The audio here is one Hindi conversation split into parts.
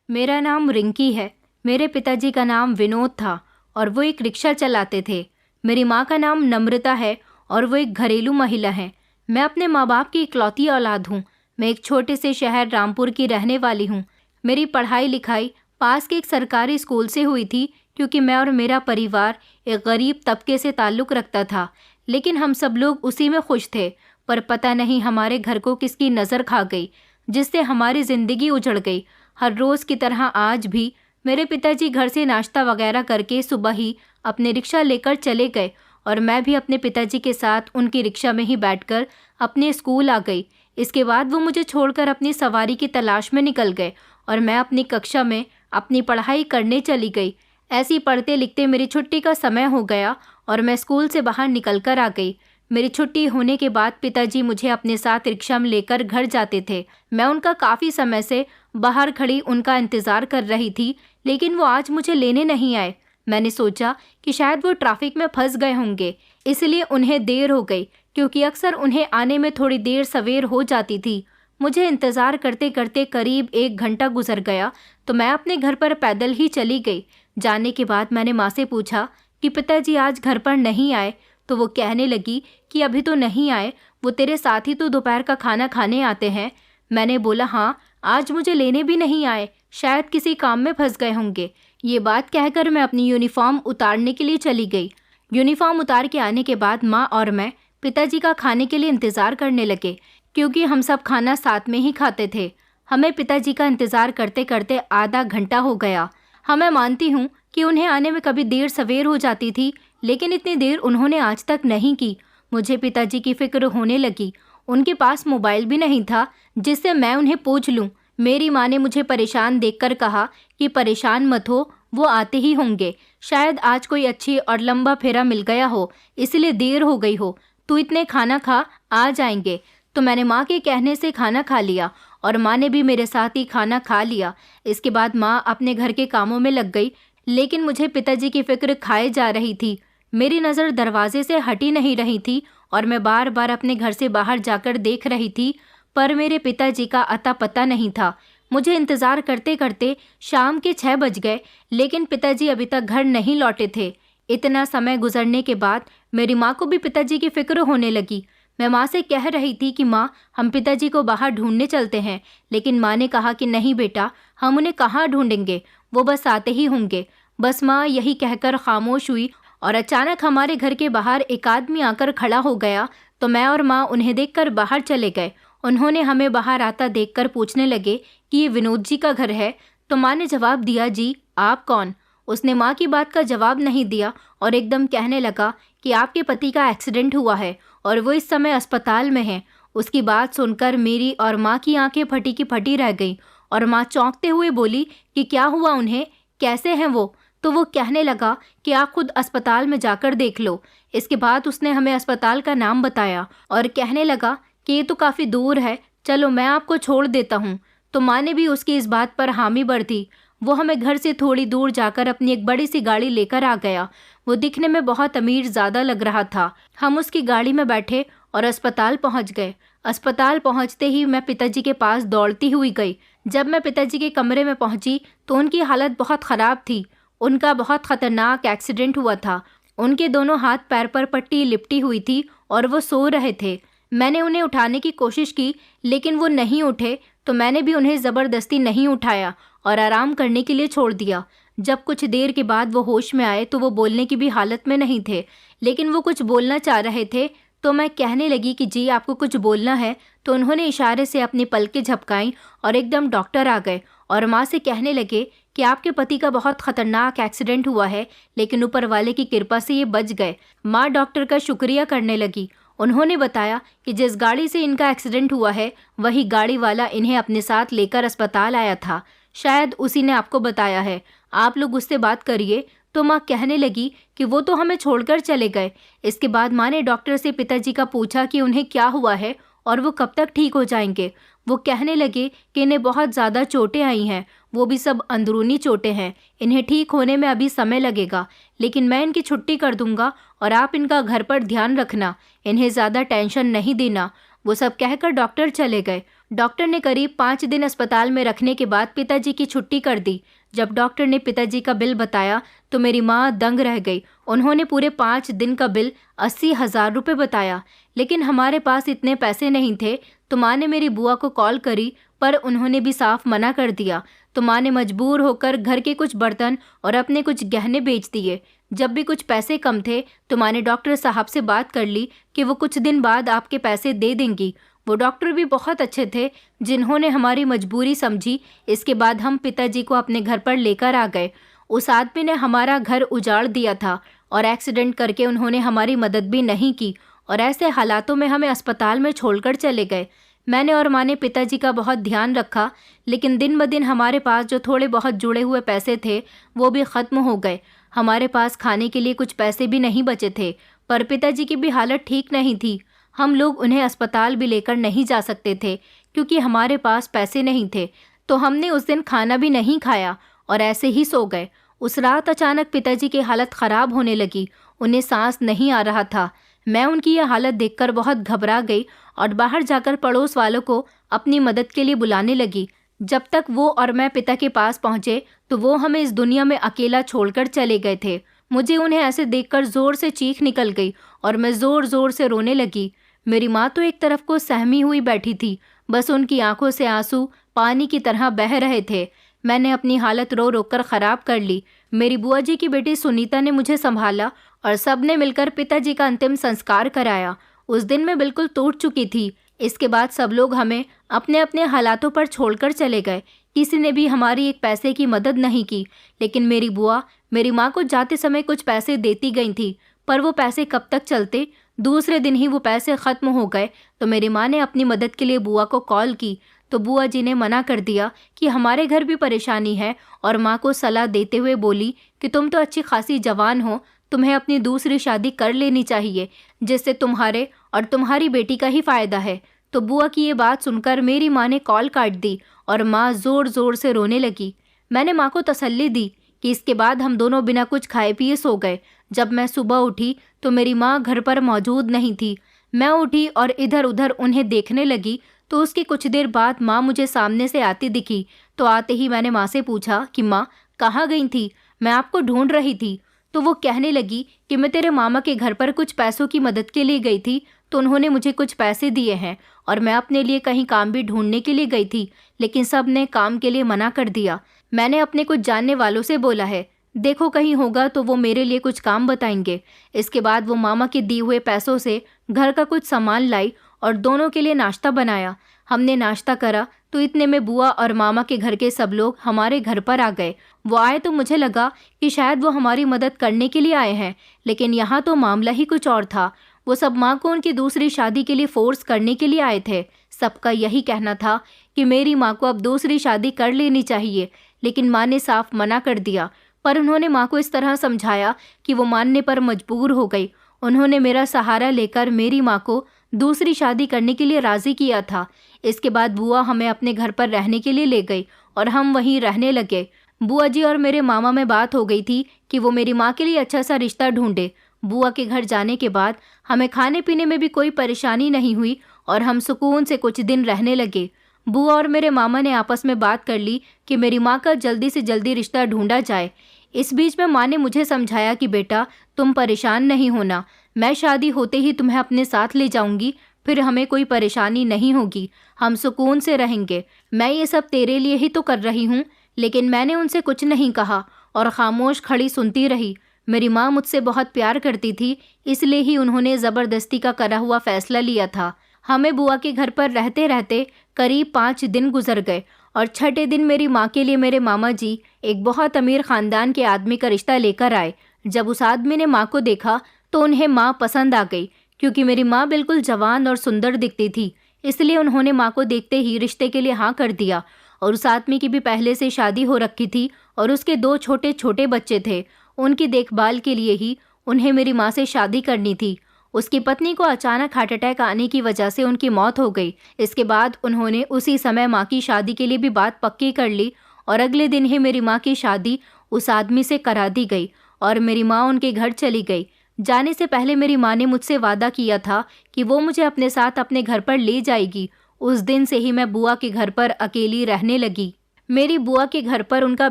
मेरा नाम रिंकी है। मेरे पिताजी का नाम विनोद था और वो एक रिक्शा चलाते थे। मेरी माँ का नाम नम्रता है और वो एक घरेलू महिला है। मैं अपने माँ बाप की इकलौती औलाद हूँ। मैं एक छोटे से शहर रामपुर की रहने वाली हूँ। मेरी पढ़ाई लिखाई पास के एक सरकारी स्कूल से हुई थी, क्योंकि मैं और मेरा परिवार एक गरीब तबके से ताल्लुक़ रखता था। लेकिन हम सब लोग उसी में खुश थे। पर पता नहीं हमारे घर को किसकी नज़र खा गई, जिससे हमारी ज़िंदगी उजड़ गई। हर रोज़ की तरह आज भी मेरे पिताजी घर से नाश्ता वगैरह करके सुबह ही अपने रिक्शा लेकर चले गए और मैं भी अपने पिताजी के साथ उनकी रिक्शा में ही बैठकर अपने स्कूल आ गई। इसके बाद वो मुझे छोड़कर अपनी सवारी की तलाश में निकल गए और मैं अपनी कक्षा में अपनी पढ़ाई करने चली गई। ऐसी पढ़ते लिखते मेरी छुट्टी का समय हो गया और मैं स्कूल से बाहर निकल कर आ गई। मेरी छुट्टी होने के बाद पिताजी मुझे अपने साथ रिक्शा में लेकर घर जाते थे। मैं उनका काफ़ी समय से बाहर खड़ी उनका इंतज़ार कर रही थी, लेकिन वो आज मुझे लेने नहीं आए। मैंने सोचा कि शायद वो ट्रैफिक में फंस गए होंगे, इसलिए उन्हें देर हो गई, क्योंकि अक्सर उन्हें आने में थोड़ी देर सवेर हो जाती थी। मुझे इंतज़ार करते करते करीब 1 घंटा गुजर गया, तो मैं अपने घर पर पैदल ही चली गई। जाने के बाद मैंने माँ से पूछा कि पिताजी आज घर पर नहीं आए, तो वो कहने लगी कि अभी तो नहीं आए, वो तेरे साथ ही तो दोपहर का खाना खाने आते हैं। मैंने बोला हाँ, आज मुझे लेने भी नहीं आए, शायद किसी काम में फंस गए होंगे। ये बात कहकर मैं अपनी यूनिफॉर्म उतारने के लिए चली गई। यूनिफॉर्म उतार के आने के बाद माँ और मैं पिताजी का खाने के लिए इंतज़ार करने लगे, क्योंकि हम सब खाना साथ में ही खाते थे। हमें पिताजी का इंतज़ार करते करते आधा घंटा हो गया। हाँ, मैं मानती हूँ कि उन्हें आने में कभी देर सवेर हो जाती थी, लेकिन इतनी देर उन्होंने आज तक नहीं की। मुझे पिताजी की फिक्र होने लगी। उनके पास मोबाइल भी नहीं था जिससे मैं उन्हें पूछ लूँ। मेरी माँ ने मुझे परेशान देखकर कहा कि परेशान मत हो, वो आते ही होंगे। शायद आज कोई अच्छी और लंबा फेरा मिल गया हो, इसलिए देर हो गई हो। तू इतने खाना खा, आ जाएंगे। तो मैंने माँ के कहने से खाना खा लिया और माँ ने भी मेरे साथ ही खाना खा लिया। इसके बाद माँ अपने घर के कामों में लग गई, लेकिन मुझे पिताजी की फिक्र खाए जा रही थी। मेरी नज़र दरवाजे से हटी नहीं रही थी और मैं बार बार अपने घर से बाहर जाकर देख रही थी, पर मेरे पिताजी का अता पता नहीं था। मुझे इंतज़ार करते करते शाम के 6 बज गए, लेकिन पिताजी अभी तक घर नहीं लौटे थे। इतना समय गुजरने के बाद मेरी माँ को भी पिताजी की फिक्र होने लगी। मैं माँ से कह रही थी कि माँ, हम पिताजी को बाहर ढूंढने चलते हैं, लेकिन माँ ने कहा कि नहीं बेटा, हम उन्हें कहाँ ढूंढेंगे, वो बस आते ही होंगे। बस माँ यही कहकर खामोश हुई और अचानक हमारे घर के बाहर एक आदमी आकर खड़ा हो गया, तो मैं और माँ उन्हें देखकर बाहर चले गए। उन्होंने हमें बाहर आता देखकर पूछने लगे कि ये विनोद जी का घर है। तो माँ ने जवाब दिया, जी आप कौन? उसने माँ की बात का जवाब नहीं दिया और एकदम कहने लगा कि आपके पति का एक्सीडेंट हुआ है और वो इस समय अस्पताल में हैं। उसकी बात सुनकर मेरी और माँ की आंखें फटी की फटी रह गईं और माँ चौंकते हुए बोली कि क्या हुआ उन्हें, कैसे हैं वो? तो वो कहने लगा कि आप खुद अस्पताल में जाकर देख लो। इसके बाद उसने हमें अस्पताल का नाम बताया और कहने लगा कि ये तो काफ़ी दूर है, चलो मैं आपको छोड़ देता हूँ। तो माँ ने भी उसकी इस बात पर हामी भर दी। वो हमें घर से थोड़ी दूर जाकर अपनी एक बड़ी सी गाड़ी लेकर आ गया। वो दिखने में बहुत अमीर ज़्यादा लग रहा था। हम उसकी गाड़ी में बैठे और अस्पताल पहुँच गए। अस्पताल पहुँचते ही मैं पिताजी के पास दौड़ती हुई गई। जब मैं पिताजी के कमरे में पहुँची तो उनकी हालत बहुत ख़राब थी। उनका बहुत ख़तरनाक एक्सीडेंट हुआ था। उनके दोनों हाथ पैर पर पट्टी लिपटी हुई थी और वो सो रहे थे। मैंने उन्हें उठाने की कोशिश की, लेकिन वो नहीं उठे, तो मैंने भी उन्हें ज़बरदस्ती नहीं उठाया और आराम करने के लिए छोड़ दिया। जब कुछ देर के बाद वो होश में आए तो वो बोलने की भी हालत में नहीं थे, लेकिन वो कुछ बोलना चाह रहे थे। तो मैं कहने लगी कि जी आपको कुछ बोलना है, तो उन्होंने इशारे से अपनी पलकें झपकाईं और एकदम डॉक्टर आ गए और माँ से कहने लगे कि आपके पति का बहुत ख़तरनाक एक्सीडेंट हुआ है, लेकिन ऊपर वाले की कृपा से ये बच गए। माँ डॉक्टर का शुक्रिया करने लगी। उन्होंने बताया कि जिस गाड़ी से इनका एक्सीडेंट हुआ है वही गाड़ी वाला इन्हें अपने साथ लेकर अस्पताल आया था। शायद उसी ने आपको बताया है, आप लोग उससे बात करिए। तो माँ कहने लगी कि वो तो हमें छोड़कर चले गए। इसके बाद माँ ने डॉक्टर से पिताजी का पूछा कि उन्हें क्या हुआ है और वो कब तक ठीक हो जाएंगे। वो कहने लगे कि इन्हें बहुत ज़्यादा चोटें आई हैं, वो भी सब अंदरूनी चोटें हैं। इन्हें ठीक होने में अभी समय लगेगा, लेकिन मैं इनकी छुट्टी कर दूंगा और आप इनका घर पर ध्यान रखना, इन्हें ज़्यादा टेंशन नहीं देना। वो सब कहकर डॉक्टर चले गए। डॉक्टर ने करीब 5 दिन अस्पताल में रखने के बाद पिताजी की छुट्टी कर दी। जब डॉक्टर ने पिताजी का बिल बताया तो मेरी माँ दंग रह गई। उन्होंने पूरे 5 दिन का बिल 80,000 रुपये बताया, लेकिन हमारे पास इतने पैसे नहीं थे। तो माँ ने मेरी बुआ को कॉल करी, पर उन्होंने भी साफ मना कर दिया। तो माँ ने मजबूर होकर घर के कुछ बर्तन और अपने कुछ गहने बेच दिए। जब भी कुछ पैसे कम थे तो माँ ने डॉक्टर साहब से बात कर ली कि वो कुछ दिन बाद आपके पैसे दे देंगी। वो डॉक्टर भी बहुत अच्छे थे, जिन्होंने हमारी मजबूरी समझी। इसके बाद हम पिताजी को अपने घर पर लेकर आ गए। उस आदमी ने हमारा घर उजाड़ दिया था और एक्सीडेंट करके उन्होंने हमारी मदद भी नहीं की और ऐसे हालातों में हमें अस्पताल में छोड़कर चले गए। मैंने और माँ ने पिताजी का बहुत ध्यान रखा, लेकिन दिन ब दिन हमारे पास जो थोड़े बहुत जुड़े हुए पैसे थे वो भी ख़त्म हो गए। हमारे पास खाने के लिए कुछ पैसे भी नहीं बचे थे, पर पिताजी की भी हालत ठीक नहीं थी। हम लोग उन्हें अस्पताल भी लेकर नहीं जा सकते थे क्योंकि हमारे पास पैसे नहीं थे। तो हमने उस दिन खाना भी नहीं खाया और ऐसे ही सो गए। उस रात अचानक पिताजी की हालत ख़राब होने लगी। उन्हें सांस नहीं आ रहा था। मैं उनकी यह हालत देखकर बहुत घबरा गई और बाहर जाकर पड़ोस वालों को अपनी मदद के लिए बुलाने लगी। जब तक वो और मैं पिता के पास पहुँचे तो वो हमें इस दुनिया में अकेला छोड़कर चले गए थे। मुझे उन्हें ऐसे देखकर ज़ोर से चीख निकल गई और मैं ज़ोर ज़ोर से रोने लगी। मेरी माँ तो एक तरफ को सहमी हुई बैठी थी, बस उनकी आंखों से आंसू पानी की तरह बह रहे थे। मैंने अपनी हालत रो रो कर ख़राब कर ली। मेरी बुआ जी की बेटी सुनीता ने मुझे संभाला और सब ने मिलकर पिताजी का अंतिम संस्कार कराया। उस दिन मैं बिल्कुल टूट चुकी थी। इसके बाद सब लोग हमें अपने अपने हालातों पर छोड़कर चले गए। किसी ने भी हमारी एक पैसे की मदद नहीं की, लेकिन मेरी बुआ मेरी माँ को जाते समय कुछ पैसे देती गई थी, पर वो पैसे कब तक चलते। दूसरे दिन ही वो पैसे ख़त्म हो गए। तो मेरी माँ ने अपनी मदद के लिए बुआ को कॉल की, तो बुआ जी ने मना कर दिया कि हमारे घर भी परेशानी है, और माँ को सलाह देते हुए बोली कि तुम तो अच्छी खासी जवान हो, तुम्हें अपनी दूसरी शादी कर लेनी चाहिए, जिससे तुम्हारे और तुम्हारी बेटी का ही फ़ायदा है। तो बुआ की ये बात सुनकर मेरी माँ ने कॉल काट दी और माँ ज़ोर ज़ोर से रोने लगी। मैंने माँ को तसल्ली दी कि इसके बाद हम दोनों बिना कुछ खाए पिए सो गए। जब मैं सुबह उठी तो मेरी माँ घर पर मौजूद नहीं थी। मैं उठी और इधर उधर उन्हें देखने लगी, तो उसके कुछ देर बाद माँ मुझे सामने से आती दिखी। तो आते ही मैंने माँ से पूछा कि माँ कहाँ गई थी, मैं आपको ढूंढ रही थी। तो वो कहने लगी कि मैं तेरे मामा के घर पर कुछ पैसों की मदद के लिए गई थी, तो उन्होंने मुझे कुछ पैसे दिए हैं और मैं अपने लिए कहीं काम भी ढूंढने के लिए गई थी, लेकिन सब ने काम के लिए मना कर दिया। मैंने अपने कुछ जानने वालों से बोला है, देखो कहीं होगा तो वो मेरे लिए कुछ काम बताएंगे। इसके बाद वो मामा के दिए हुए पैसों से घर का कुछ सामान लाई और दोनों के लिए नाश्ता बनाया। हमने नाश्ता करा तो इतने में बुआ और मामा के घर के सब लोग हमारे घर पर आ गए। वो आए तो मुझे लगा कि शायद वो हमारी मदद करने के लिए आए हैं, लेकिन यहाँ तो मामला ही कुछ और था। वो सब माँ को उनकी दूसरी शादी के लिए फोर्स करने के लिए आए थे। सबका यही कहना था कि मेरी माँ को अब दूसरी शादी कर लेनी चाहिए, लेकिन माँ ने साफ मना कर दिया। पर उन्होंने माँ को इस तरह समझाया कि वो मानने पर मजबूर हो गई। उन्होंने मेरा सहारा लेकर मेरी माँ को दूसरी शादी करने के लिए राज़ी किया था। इसके बाद बुआ हमें अपने घर पर रहने के लिए ले गई और हम वहीं रहने लगे। बुआ जी और मेरे मामा में बात हो गई थी कि वो मेरी माँ के लिए अच्छा सा रिश्ता ढूंढे। बुआ के घर जाने के बाद हमें खाने पीने में भी कोई परेशानी नहीं हुई और हम सुकून से कुछ दिन रहने लगे। बुआ और मेरे मामा ने आपस में बात कर ली कि मेरी माँ का जल्दी से जल्दी रिश्ता ढूंढा जाए। इस बीच में माँ ने मुझे समझाया कि बेटा तुम परेशान नहीं होना, मैं शादी होते ही तुम्हें अपने साथ ले जाऊंगी, फिर हमें कोई परेशानी नहीं होगी, हम सुकून से रहेंगे। मैं ये सब तेरे लिए ही तो कर रही हूँ। लेकिन मैंने उनसे कुछ नहीं कहा और खामोश खड़ी सुनती रही। मेरी माँ मुझसे बहुत प्यार करती थी, इसलिए ही उन्होंने ज़बरदस्ती का करा हुआ फैसला लिया था। हमें बुआ के घर पर रहते रहते करीब 5 दिन गुजर गए और छठे दिन मेरी माँ के लिए मेरे मामा जी एक बहुत अमीर ख़ानदान के आदमी का रिश्ता लेकर आए। जब उस आदमी ने माँ को देखा तो उन्हें माँ पसंद आ गई, क्योंकि मेरी माँ बिल्कुल जवान और सुंदर दिखती थी। इसलिए उन्होंने माँ को देखते ही रिश्ते के लिए हाँ कर दिया। और उस आदमी की भी पहले से शादी हो रखी थी और उसके 2 छोटे छोटे बच्चे थे। उनकी देखभाल के लिए ही उन्हें मेरी माँ से शादी करनी थी। उसकी पत्नी को अचानक हार्ट अटैक आने की वजह से उनकी मौत हो गई। इसके बाद उन्होंने उसी समय माँ की शादी के लिए भी बात पक्की कर ली और अगले दिन ही मेरी माँ की शादी उस आदमी से करा दी गई और मेरी माँ उनके घर चली गई। जाने से पहले मेरी माँ ने मुझसे वादा किया था कि वो मुझे अपने साथ अपने घर पर ले जाएगी। उस दिन से ही मैं बुआ के घर पर अकेली रहने लगी। मेरी बुआ के घर पर उनका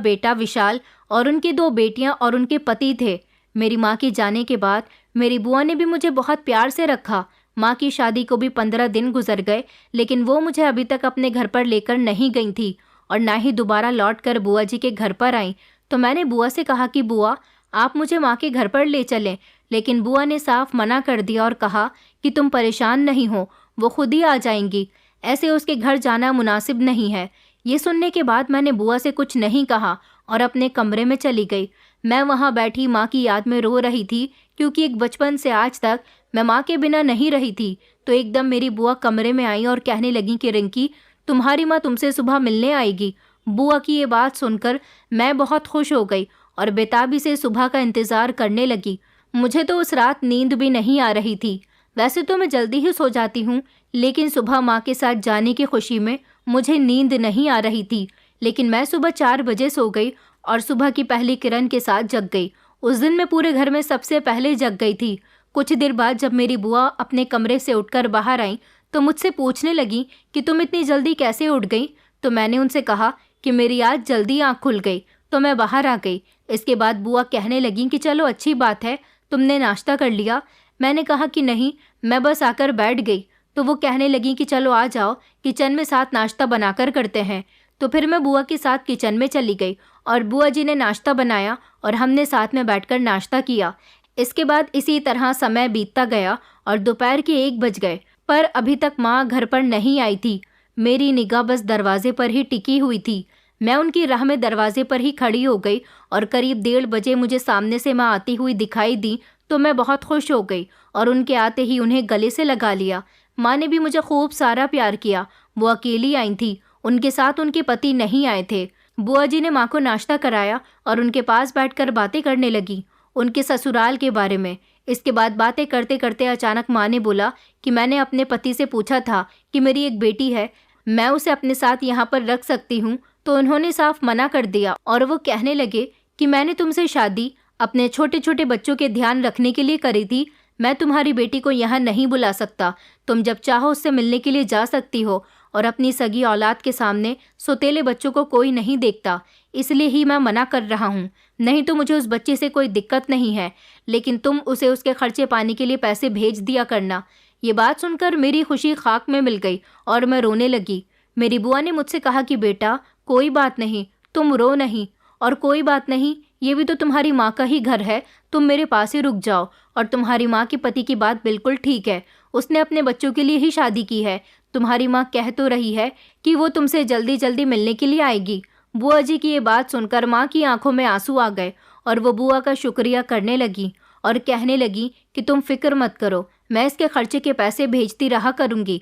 बेटा विशाल और उनकी 2 बेटियां और उनके पति थे। मेरी माँ के जाने के बाद मेरी बुआ ने भी मुझे बहुत प्यार से रखा। माँ की शादी को भी 15 दिन गुजर गए, लेकिन वो मुझे अभी तक अपने घर पर लेकर नहीं गई थी और ना ही दोबारा लौट कर बुआ जी के घर पर आई। तो मैंने बुआ से कहा कि बुआ, आप मुझे माँ के घर पर ले चलें, लेकिन बुआ ने साफ मना कर दिया और कहा कि तुम परेशान नहीं हो, वो खुद ही आ जाएंगी, ऐसे उसके घर जाना मुनासिब नहीं है। ये सुनने के बाद मैंने बुआ से कुछ नहीं कहा और अपने कमरे में चली गई। मैं वहाँ बैठी माँ की याद में रो रही थी, क्योंकि एक बचपन से आज तक मैं माँ के बिना नहीं रही थी। तो एकदम मेरी बुआ कमरे में आई और कहने लगी कि रिंकी, तुम्हारी माँ तुमसे सुबह मिलने आएगी। बुआ की ये बात सुनकर मैं बहुत खुश हो गई और बेताबी से सुबह का इंतज़ार करने लगी। मुझे तो उस रात नींद भी नहीं आ रही थी। वैसे तो मैं जल्दी ही सो जाती हूँ, लेकिन सुबह माँ के साथ जाने की खुशी में मुझे नींद नहीं आ रही थी। लेकिन मैं सुबह 4 बजे सो गई और सुबह की पहली किरण के साथ जग गई। उस दिन मैं पूरे घर में सबसे पहले जग गई थी। कुछ देर बाद जब मेरी बुआ अपने कमरे से उठकर बाहर आई तो मुझसे पूछने लगी कि तुम इतनी जल्दी कैसे उठ गई। तो मैंने उनसे कहा कि मेरी आज जल्दी आँख खुल गई तो मैं बाहर आ गई। इसके बाद बुआ कहने लगी कि चलो अच्छी बात है, तुमने नाश्ता कर लिया। मैंने कहा कि नहीं, मैं बस आकर बैठ गई। तो वो कहने लगी कि चलो आ जाओ, किचन में साथ नाश्ता बनाकर करते हैं। तो फिर मैं बुआ के साथ किचन में चली गई और बुआ जी ने नाश्ता बनाया और हमने साथ में बैठकर नाश्ता किया। इसके बाद इसी तरह समय बीतता गया और दोपहर के 1 बज गए, पर अभी तक माँ घर पर नहीं आई थी। मेरी निगाह बस दरवाजे पर ही टिकी हुई थी। मैं उनकी राह में दरवाजे पर ही खड़ी हो गई और करीब 1:30 बजे मुझे सामने से माँ आती हुई दिखाई दी तो मैं बहुत खुश हो गई और उनके आते ही उन्हें गले से लगा लिया। माँ ने भी मुझे खूब सारा प्यार किया। वो अकेली आई थी, उनके साथ उनके पति नहीं आए थे। बुआ जी ने माँ को नाश्ता कराया और उनके पास बैठकर बातें करने लगी उनके ससुराल के बारे में। इसके बाद बातें करते करते अचानक माँ ने बोला कि मैंने अपने पति से पूछा था कि मेरी एक बेटी है, मैं उसे अपने साथ यहाँ पर रख सकती हूँ। तो उन्होंने साफ मना कर दिया और वो कहने लगे कि मैंने तुमसे शादी अपने छोटे छोटे बच्चों के ध्यान रखने के लिए करी थी। मैं तुम्हारी बेटी को यहाँ नहीं बुला सकता। तुम जब चाहो उससे मिलने के लिए जा सकती हो और अपनी सगी औलाद के सामने सौतेले बच्चों को कोई नहीं देखता, इसलिए ही मैं मना कर रहा हूँ। नहीं तो मुझे उस बच्चे से कोई दिक्कत नहीं है, लेकिन तुम उसे उसके खर्चे पानी के लिए पैसे भेज दिया करना। ये बात सुनकर मेरी खुशी खाक में मिल गई और मैं रोने लगी। मेरी बुआ ने मुझसे कहा कि बेटा कोई बात नहीं, तुम रो नहीं, और कोई बात नहीं, ये भी तो तुम्हारी माँ का ही घर है, तुम मेरे पास ही रुक जाओ। और तुम्हारी माँ के पति की बात बिल्कुल ठीक है, उसने अपने बच्चों के लिए ही शादी की है। तुम्हारी माँ कह तो रही है कि वो तुमसे जल्दी जल्दी मिलने के लिए आएगी। बुआ जी की ये बात सुनकर माँ की आंखों में आंसू आ गए और वो बुआ का शुक्रिया करने लगी और कहने लगी कि तुम फिक्र मत करो, मैं इसके खर्चे के पैसे भेजती रहा करूँगी।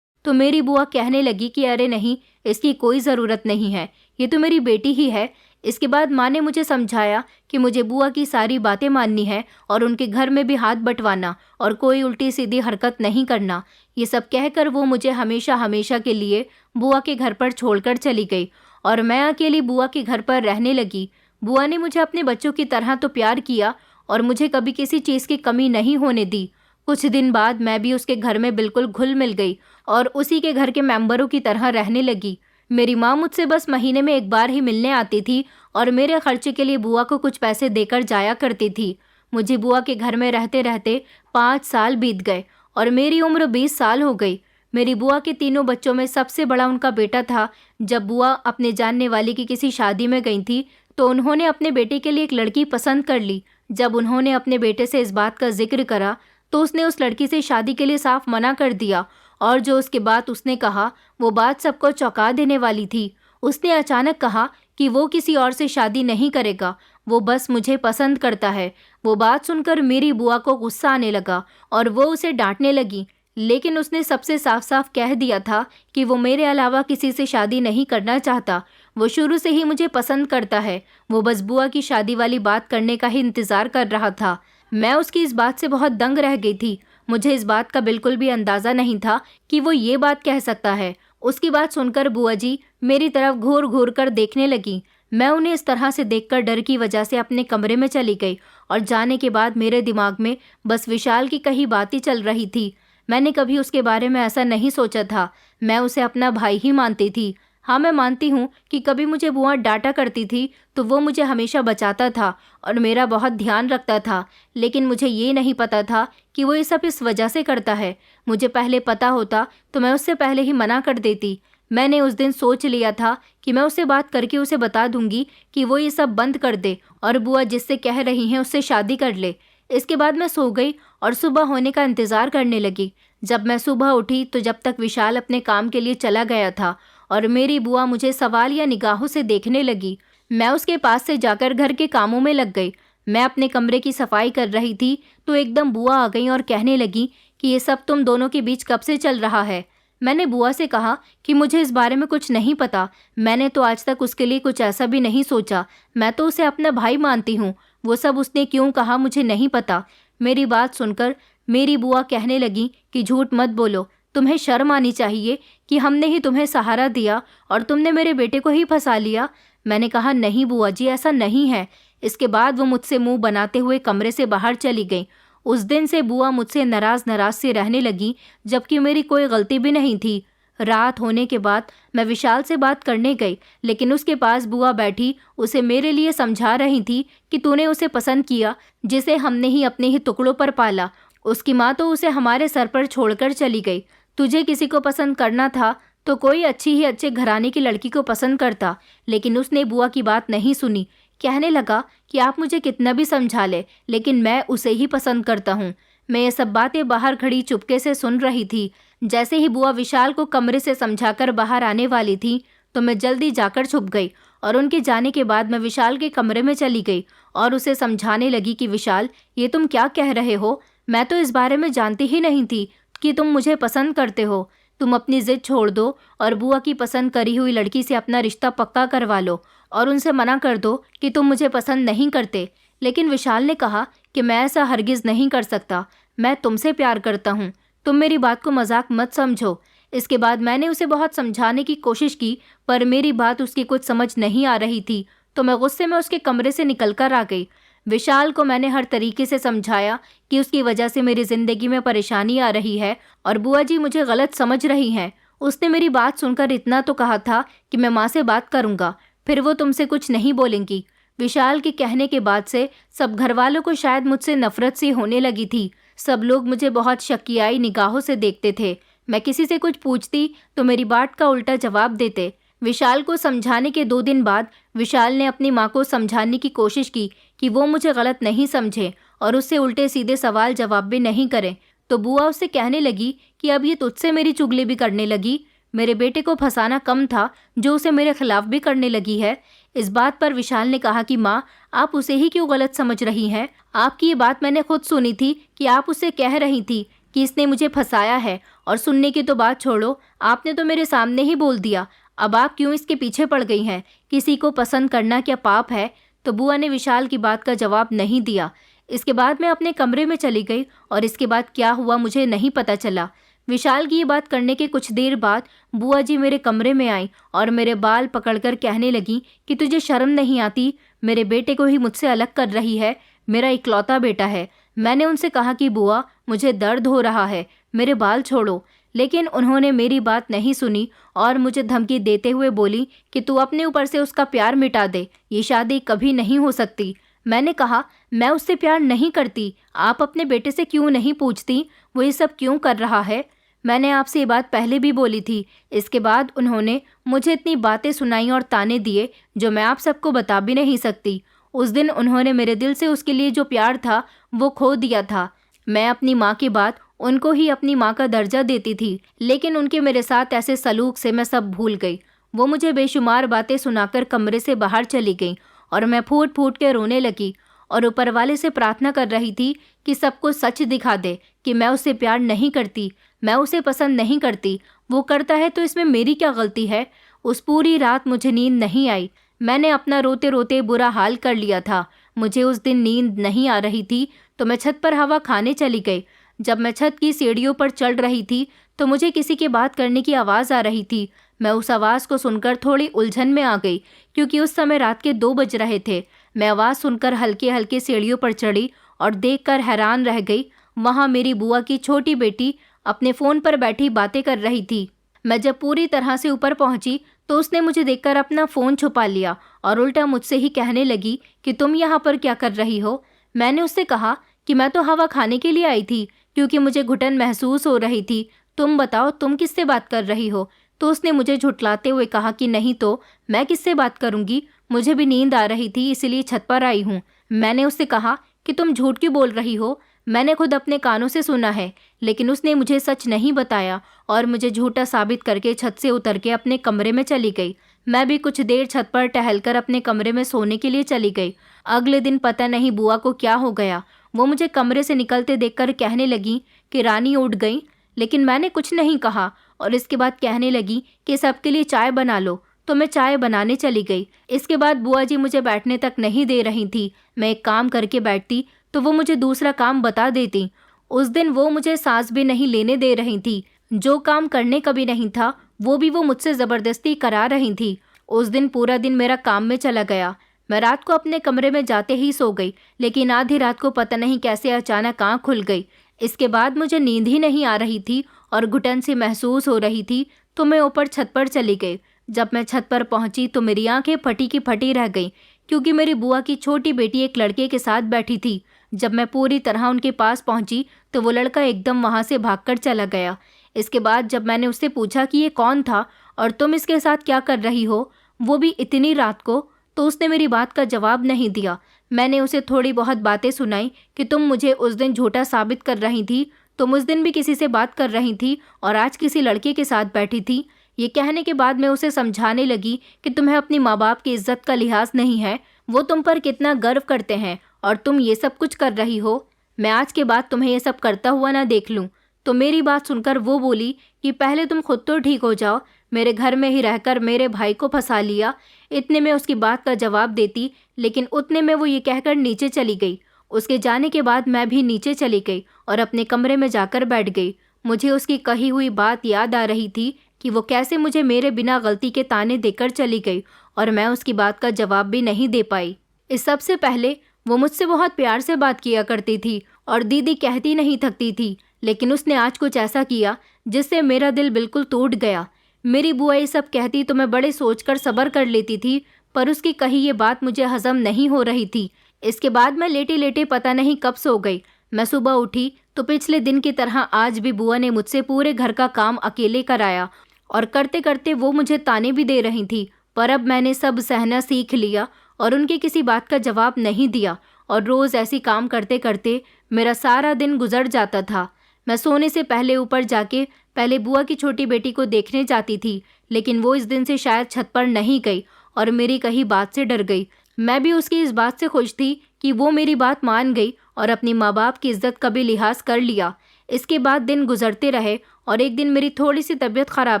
तो मेरी बुआ कहने लगी कि अरे नहीं, इसकी कोई ज़रूरत नहीं है, ये तो मेरी बेटी ही है। इसके बाद माँ ने मुझे समझाया कि मुझे बुआ की सारी बातें माननी है और उनके घर में भी हाथ बंटवाना और कोई उल्टी सीधी हरकत नहीं करना। ये सब कहकर वो मुझे हमेशा हमेशा के लिए बुआ के घर पर छोड़कर चली गई और मैं अकेली बुआ के घर पर रहने लगी। बुआ ने मुझे अपने बच्चों की तरह तो प्यार किया और मुझे कभी किसी चीज़ की कमी नहीं होने दी। कुछ दिन बाद मैं भी उसके घर में बिल्कुल घुल मिल गई और उसी के घर के मेंबरों की तरह रहने लगी। मेरी माँ मुझसे बस महीने में 1 बार ही मिलने आती थी और मेरे खर्चे के लिए बुआ को कुछ पैसे देकर जाया करती थी। मुझे बुआ के घर में रहते रहते 5 साल बीत गए और मेरी उम्र 20 साल हो गई। मेरी बुआ के 3 बच्चों में सबसे बड़ा उनका बेटा था। जब बुआ अपने जानने वाले की किसी शादी में गई थी तो उन्होंने अपने बेटे के लिए एक लड़की पसंद कर ली। जब उन्होंने अपने बेटे से इस बात का जिक्र करा तो उसने उस लड़की से शादी के लिए साफ मना कर दिया और जो उसके बाद उसने कहा वो बात सबको चौंका देने वाली थी। उसने अचानक कहा कि वो किसी और से शादी नहीं करेगा, वो बस मुझे पसंद करता है। वो बात सुनकर मेरी बुआ को गुस्सा आने लगा और वो उसे डांटने लगी, लेकिन उसने सबसे साफ साफ कह दिया था कि वो मेरे अलावा किसी से शादी नहीं करना चाहता। वो शुरू से ही मुझे पसंद करता है, वो बस बुआ की शादी वाली बात करने का ही इंतज़ार कर रहा था। मैं उसकी इस बात से बहुत दंग रह गई थी। मुझे इस बात का बिल्कुल भी अंदाज़ा नहीं था कि वो ये बात कह सकता है। उसकी बात सुनकर बुआ जी मेरी तरफ घूर घूर कर देखने लगी। मैं उन्हें इस तरह से देखकर डर की वजह से अपने कमरे में चली गई और जाने के बाद मेरे दिमाग में बस विशाल की कही बात ही चल रही थी। मैंने कभी उसके बारे में ऐसा नहीं सोचा था। मैं उसे अपना भाई ही मानती थी। हाँ, मैं मानती हूँ कि कभी मुझे बुआ डांटा करती थी तो वो मुझे हमेशा बचाता था और मेरा बहुत ध्यान रखता था, लेकिन मुझे ये नहीं पता था कि वो ये सब इस वजह से करता है। मुझे पहले पता होता तो मैं उससे पहले ही मना कर देती। मैंने उस दिन सोच लिया था कि मैं उससे बात करके उसे बता दूंगी कि वो ये सब बंद कर दे और बुआ जिससे कह रही हैं उससे शादी कर ले। इसके बाद मैं सो गई और सुबह होने का इंतज़ार करने लगी। जब मैं सुबह उठी तो जब तक विशाल अपने काम के लिए चला गया था और मेरी बुआ मुझे सवाल या निगाहों से देखने लगी। मैं उसके पास से जाकर घर के कामों में लग गई। मैं अपने कमरे की सफाई कर रही थी तो एकदम बुआ आ गई और कहने लगी कि ये सब तुम दोनों के बीच कब से चल रहा है। मैंने बुआ से कहा कि मुझे इस बारे में कुछ नहीं पता। मैंने तो आज तक उसके लिए कुछ ऐसा भी नहीं सोचा। मैं तो उसे अपना भाई मानती हूँ। वो सब उसने क्यों कहा मुझे नहीं पता। मेरी बात सुनकर मेरी बुआ कहने लगी कि झूठ मत बोलो, तुम्हें शर्म आनी चाहिए कि हमने ही तुम्हें सहारा दिया और तुमने मेरे बेटे को ही फंसा लिया। मैंने कहा नहीं बुआ जी, ऐसा नहीं है। इसके बाद वो मुझसे मुंह बनाते हुए कमरे से बाहर चली गई। उस दिन से बुआ मुझसे नाराज से रहने लगी, जबकि मेरी कोई गलती भी नहीं थी। रात होने के बाद मैं विशाल से बात करने गई, लेकिन उसके पास बुआ बैठी उसे मेरे लिए समझा रही थी कि तूने उसे पसंद किया जिसे हमने ही अपने ही टुकड़ों पर पाला। उसकी माँ तो उसे हमारे सर पर छोड़कर चली गई। तुझे किसी को पसंद करना था तो कोई अच्छी ही अच्छे घराने की लड़की को पसंद करता, लेकिन उसने बुआ की बात नहीं सुनी। कहने लगा कि आप मुझे कितना भी समझा ले, लेकिन मैं उसे ही पसंद करता हूँ। मैं ये सब बातें बाहर खड़ी चुपके से सुन रही थी। जैसे ही बुआ विशाल को कमरे से समझाकर बाहर आने वाली थी तो मैं जल्दी जाकर छुप गई और उनके जाने के बाद मैं विशाल के कमरे में चली गई और उसे समझाने लगी कि विशाल, ये तुम क्या कह रहे हो? मैं तो इस बारे में जानती ही नहीं थी कि तुम मुझे पसंद करते हो। तुम अपनी जिद छोड़ दो और बुआ की पसंद करी हुई लड़की से अपना रिश्ता पक्का करवा लो और उनसे मना कर दो कि तुम मुझे पसंद नहीं करते। लेकिन विशाल ने कहा कि मैं ऐसा हरगिज़ नहीं कर सकता। मैं तुमसे प्यार करता हूँ। तुम मेरी बात को मजाक मत समझो। इसके बाद मैंने उसे बहुत समझाने की कोशिश की, पर मेरी बात उसकी कुछ समझ नहीं आ रही थी, तो मैं गुस्से में उसके कमरे से निकल कर आ गई। विशाल को मैंने हर तरीके से समझाया कि उसकी वजह से मेरी ज़िंदगी में परेशानी आ रही है और बुआ जी मुझे गलत समझ रही हैं। उसने मेरी बात सुनकर इतना तो कहा था कि मैं माँ से बात करूँगा, फिर वो तुमसे कुछ नहीं बोलेंगी। विशाल के कहने के बाद से सब घर वालों को शायद मुझसे नफरत सी होने लगी थी। सब लोग मुझे बहुत शकीयाई निगाहों से देखते थे। मैं किसी से कुछ पूछती तो मेरी बात का उल्टा जवाब देते। विशाल को समझाने के 2 दिन बाद विशाल ने अपनी माँ को समझाने की कोशिश की कि वो मुझे गलत नहीं समझे और उससे उल्टे सीधे सवाल जवाब भी नहीं करें। तो बुआ उससे कहने लगी कि अब ये तुझसे मेरी चुगली भी करने लगी। मेरे बेटे को फंसाना कम था, जो उसे मेरे खिलाफ भी करने लगी है। इस बात पर विशाल ने कहा कि माँ, आप उसे ही क्यों गलत समझ रही हैं? आपकी ये बात मैंने खुद सुनी थी कि आप उससे कह रही थी कि इसने मुझे फंसाया है, और सुनने की तो बात छोड़ो, आपने तो मेरे सामने ही बोल दिया। अब आप क्यों इसके पीछे पड़ गई हैं? किसी को पसंद करना क्या पाप है? तो बुआ ने विशाल की बात का जवाब नहीं दिया। इसके बाद मैं अपने कमरे में चली गई और इसके बाद क्या हुआ मुझे नहीं पता चला। विशाल की ये बात करने के कुछ देर बाद बुआ जी मेरे कमरे में आई और मेरे बाल पकड़कर कहने लगी कि तुझे शर्म नहीं आती? मेरे बेटे को ही मुझसे अलग कर रही है। मेरा इकलौता बेटा है। मैंने उनसे कहा कि बुआ, मुझे दर्द हो रहा है, मेरे बाल छोड़ो, लेकिन उन्होंने मेरी बात नहीं सुनी और मुझे धमकी देते हुए बोली कि तू अपने ऊपर से उसका प्यार मिटा दे, ये शादी कभी नहीं हो सकती। मैंने कहा, मैं उससे प्यार नहीं करती। आप अपने बेटे से क्यों नहीं पूछती वो ये सब क्यों कर रहा है? मैंने आपसे ये बात पहले भी बोली थी। इसके बाद उन्होंने मुझे इतनी बातें सुनाई और ताने दिए जो मैं आप सबको बता भी नहीं सकती। उस दिन उन्होंने मेरे दिल से उसके लिए जो प्यार था वो खो दिया था। मैं अपनी माँ की बात उनको ही अपनी माँ का दर्जा देती थी, लेकिन उनके मेरे साथ ऐसे सलूक से मैं सब भूल गई। वो मुझे बेशुमार बातें सुनाकर कमरे से बाहर चली गई और मैं फूट फूट के रोने लगी और ऊपर वाले से प्रार्थना कर रही थी कि सबको सच दिखा दे कि मैं उससे प्यार नहीं करती, मैं उसे पसंद नहीं करती। वो करता है तो इसमें मेरी क्या गलती है? उस पूरी रात मुझे नींद नहीं आई। मैंने अपना रोते रोते बुरा हाल कर लिया था। मुझे उस दिन नींद नहीं आ रही थी तो मैं छत पर हवा खाने चली गई। जब मैं छत की सीढ़ियों पर चढ़ रही थी तो मुझे किसी की बात करने की आवाज़ आ रही थी। मैं उस आवाज़ को सुनकर थोड़ी उलझन में आ गई, क्योंकि उस समय रात के 2 बज रहे थे। मैं आवाज़ सुनकर हल्के हल्के सीढ़ियों पर चढ़ी और देखकर हैरान रह गई। वहाँ मेरी बुआ की छोटी बेटी अपने फ़ोन पर बैठी बातें कर रही थी। मैं जब पूरी तरह से ऊपर पहुंची तो उसने मुझे देखकर अपना फ़ोन छुपा लिया और उल्टा मुझसे ही कहने लगी कि तुम यहाँ पर क्या कर रही हो। मैंने उससे कहा कि मैं तो हवा खाने के लिए आई थी क्योंकि मुझे घुटन महसूस हो रही थी। तुम बताओ तुम किससे बात कर रही हो। तो उसने मुझे झुठलाते हुए कहा कि नहीं तो मैं किससे बात करूंगी, मुझे भी नींद आ रही थी इसलिए छत पर आई हूँ। मैंने उससे कहा कि तुम झूठ क्यों बोल रही हो, मैंने खुद अपने कानों से सुना है। लेकिन उसने मुझे सच नहीं बताया और मुझे झूठा साबित करके छत से उतर के अपने कमरे में चली गई। मैं भी कुछ देर छत पर टहलकर अपने कमरे में सोने के लिए चली गई। अगले दिन पता नहीं बुआ को क्या हो गया, वो मुझे कमरे से निकलते देखकर कहने लगी कि रानी उठ गई। लेकिन मैंने कुछ नहीं कहा और इसके बाद कहने लगी कि सबके लिए चाय बना लो। तो मैं चाय बनाने चली गई। इसके बाद बुआ जी मुझे बैठने तक नहीं दे रही थी। मैं एक काम करके बैठती तो वो मुझे दूसरा काम बता देती। उस दिन वो मुझे सांस भी नहीं लेने दे रही थी। जो काम करने का भी नहीं था वो भी वो मुझसे ज़बरदस्ती करा रही थी। उस दिन पूरा दिन मेरा काम में चला गया। मैं रात को अपने कमरे में जाते ही सो गई, लेकिन आधी रात को पता नहीं कैसे अचानक आँख खुल गई। इसके बाद मुझे नींद ही नहीं आ रही थी और घुटन सी महसूस हो रही थी, तो मैं ऊपर छत पर चली गई। जब मैं छत पर पहुंची तो मेरी आंखें फटी की फटी रह गईं, क्योंकि मेरी बुआ की छोटी बेटी एक लड़के के साथ बैठी थी। जब मैं पूरी तरह उनके पास पहुंची तो वो लड़का एकदम वहां से भागकर चला गया। इसके बाद जब मैंने उससे पूछा कि ये कौन था और तुम इसके साथ क्या कर रही हो, वो भी इतनी रात को, तो उसने मेरी बात का जवाब नहीं दिया। मैंने उसे थोड़ी बहुत बातें सुनाई कि तुम मुझे उस दिन झूठा साबित कर रही थी, तुम उस दिन भी किसी से बात कर रही थी और आज किसी लड़के के साथ बैठी थी। ये कहने के बाद मैं उसे समझाने लगी कि तुम्हें अपनी माँ बाप की इज्जत का लिहाज नहीं है, वो तुम पर कितना गर्व करते हैं और तुम ये सब कुछ कर रही हो। मैं आज के बाद तुम्हें ये सब करता हुआ ना देख लूँ। तो मेरी बात सुनकर वो बोली कि पहले तुम खुद तो ठीक हो जाओ, मेरे घर में ही रहकर मेरे भाई को फंसा लिया। इतने में उसकी बात का जवाब देती, लेकिन उतने में वो ये कहकर नीचे चली गई। उसके जाने के बाद मैं भी नीचे चली गई और अपने कमरे में जाकर बैठ गई। मुझे उसकी कही हुई बात याद आ रही थी कि वो कैसे मुझे मेरे बिना गलती के ताने देकर चली गई और मैं उसकी बात का जवाब भी नहीं दे पाई। इस सबसे पहले वो मुझसे बहुत प्यार से बात किया करती थी और दीदी कहती नहीं थकती थी, लेकिन उसने आज कुछ ऐसा किया जिससे मेरा दिल बिल्कुल टूट गया। मेरी बुआ ये सब कहती तो मैं बड़े सोचकर सब्र कर लेती थी, पर उसकी कही ये बात मुझे हजम नहीं हो रही थी। इसके बाद मैं लेटे लेटे पता नहीं कब सो गई। मैं सुबह उठी तो पिछले दिन की तरह आज भी बुआ ने मुझसे पूरे घर का काम अकेले कराया और करते करते वो मुझे ताने भी दे रही थी। पर अब मैंने सब सहना सीख लिया और उनकी किसी बात का जवाब नहीं दिया और रोज़ ऐसी काम करते करते मेरा सारा दिन गुजर जाता था। मैं सोने से पहले ऊपर जाके पहले बुआ की छोटी बेटी को देखने जाती थी, लेकिन वो इस दिन से शायद छत पर नहीं गई और मेरी कही बात से डर गई। मैं भी उसकी इस बात से खुश थी कि वो मेरी बात मान गई और अपनी माँ बाप की इज्जत का भी लिहाज कर लिया। इसके बाद दिन गुजरते रहे और एक दिन मेरी थोड़ी सी तबीयत ख़राब